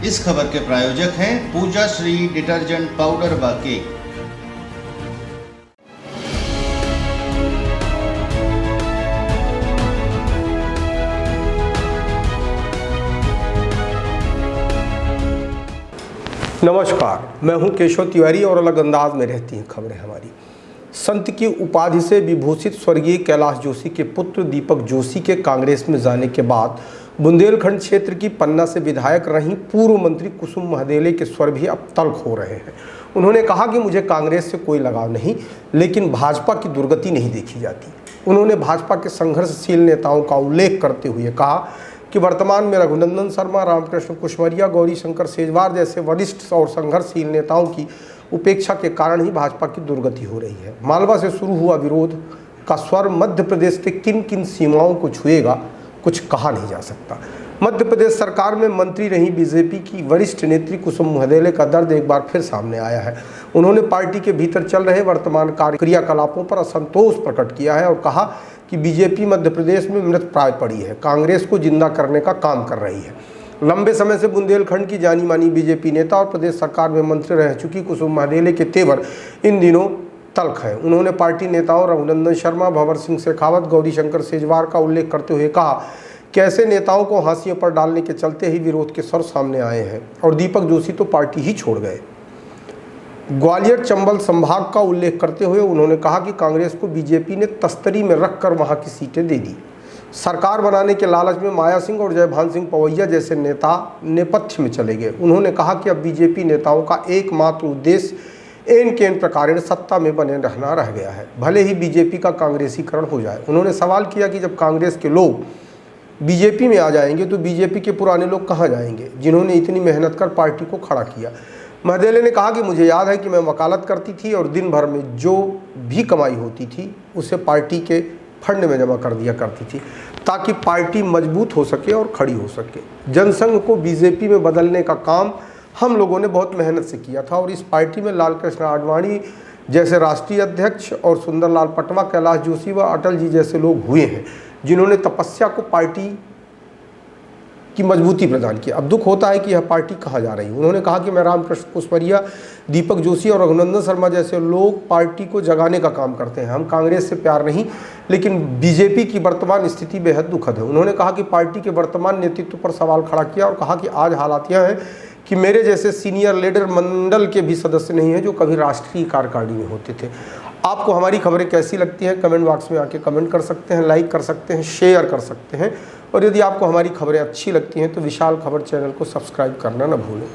इस खबर के प्रायोजक हैं पूजा श्री डिटर्जेंट पाउडर व केक। नमस्कार, मैं हूं केशव तिवारी और अलग अंदाज में रहती हैं खबरें हमारी। संत की उपाधि से विभूषित स्वर्गीय कैलाश जोशी के पुत्र दीपक जोशी के कांग्रेस में जाने के बाद बुंदेलखंड क्षेत्र की पन्ना से विधायक रही पूर्व मंत्री कुसुम महदेले के स्वर भी अब तल्ख हो रहे हैं। उन्होंने कहा कि मुझे कांग्रेस से कोई लगाव नहीं, लेकिन भाजपा की दुर्गति नहीं देखी जाती। उन्होंने भाजपा के संघर्षशील नेताओं का उल्लेख करते हुए कहा कि वर्तमान में रघुनंदन शर्मा, रामकृष्ण कुशमरिया, गौरीशंकर शेजवार जैसे वरिष्ठ और संघर्षशील नेताओं की उपेक्षा के कारण ही भाजपा की दुर्गति हो रही है। मालवा से शुरू हुआ विरोध का स्वर मध्य प्रदेश के किन किन सीमाओं को छुएगा, कुछ कहा नहीं जा सकता। मध्य प्रदेश सरकार में मंत्री रही बीजेपी की वरिष्ठ नेत्री कुसुम महदेले का दर्द एक बार फिर सामने आया है। उन्होंने पार्टी के भीतर चल रहे वर्तमान क्रियाकलापों पर असंतोष प्रकट किया है और कहा कि बीजेपी मध्य प्रदेश में मृत प्राय पड़ी है, कांग्रेस को जिंदा करने का काम कर रही है। लंबे समय से बुंदेलखंड की जानी मानी बीजेपी नेता और प्रदेश सरकार में मंत्री रह चुकी कुसुम महदेले के तेवर इन दिनों तल्ख है। उन्होंने पार्टी नेताओं रघुनंदन शर्मा, भंवर सिंह शेखावत, गौरीशंकर शेजवार का उल्लेख करते हुए कहा कि ऐसे नेताओं को हाशिए पर डालने के चलते ही विरोध के स्वर सामने आए हैं और दीपक जोशी तो पार्टी ही छोड़ गए। ग्वालियर चंबल संभाग का उल्लेख करते हुए उन्होंने कहा कि कांग्रेस को बीजेपी ने तस्तरी में रखकर वहां की सीटें दे दी। सरकार बनाने के लालच में माया सिंह और जयभान सिंह पवैया जैसे नेता नेपथ्य में चले गए। उन्होंने कहा कि अब बीजेपी नेताओं का एकमात्र उद्देश्य एन केन प्रकार सत्ता में बने रहना रह गया है, भले ही बीजेपी का कांग्रेसीकरण हो जाए। उन्होंने सवाल किया कि जब कांग्रेस के लोग बीजेपी में आ जाएंगे तो बीजेपी के पुराने लोग कहाँ जाएंगे, जिन्होंने इतनी मेहनत कर पार्टी को खड़ा किया। महदेले ने कहा कि मुझे याद है कि मैं वकालत करती थी और दिन भर में जो भी कमाई होती थी उसे पार्टी के फंड में जमा कर दिया करती थी ताकि पार्टी मजबूत हो सके और खड़ी हो सके। जनसंघ को बीजेपी में बदलने का काम हम लोगों ने बहुत मेहनत से किया था और इस पार्टी में लालकृष्ण आडवाणी जैसे राष्ट्रीय अध्यक्ष और सुंदरलाल पटवा, कैलाश जोशी व अटल जी जैसे लोग हुए हैं जिन्होंने तपस्या को पार्टी की मजबूती प्रदान की। अब दुख होता है कि यह पार्टी कहाँ जा रही है। उन्होंने कहा कि मैं रामकृष्ण कुशमरिया, दीपक जोशी और रघुनंदन शर्मा जैसे लोग पार्टी को जगाने का काम करते हैं। हम कांग्रेस से प्यार नहीं, लेकिन बीजेपी की वर्तमान स्थिति बेहद दुखद है। उन्होंने कहा कि पार्टी के वर्तमान नेतृत्व पर सवाल खड़ा किया और कहा कि आज हालात यह है कि मेरे जैसे सीनियर लीडर मंडल के भी सदस्य नहीं हैं जो कभी राष्ट्रीय कार्यकारिणी में होते थे। आपको हमारी खबरें कैसी लगती हैं कमेंट बॉक्स में आके कमेंट कर सकते हैं, लाइक कर सकते हैं, शेयर कर सकते हैं और यदि आपको हमारी खबरें अच्छी लगती हैं तो विशाल खबर चैनल को सब्सक्राइब करना न भूलें।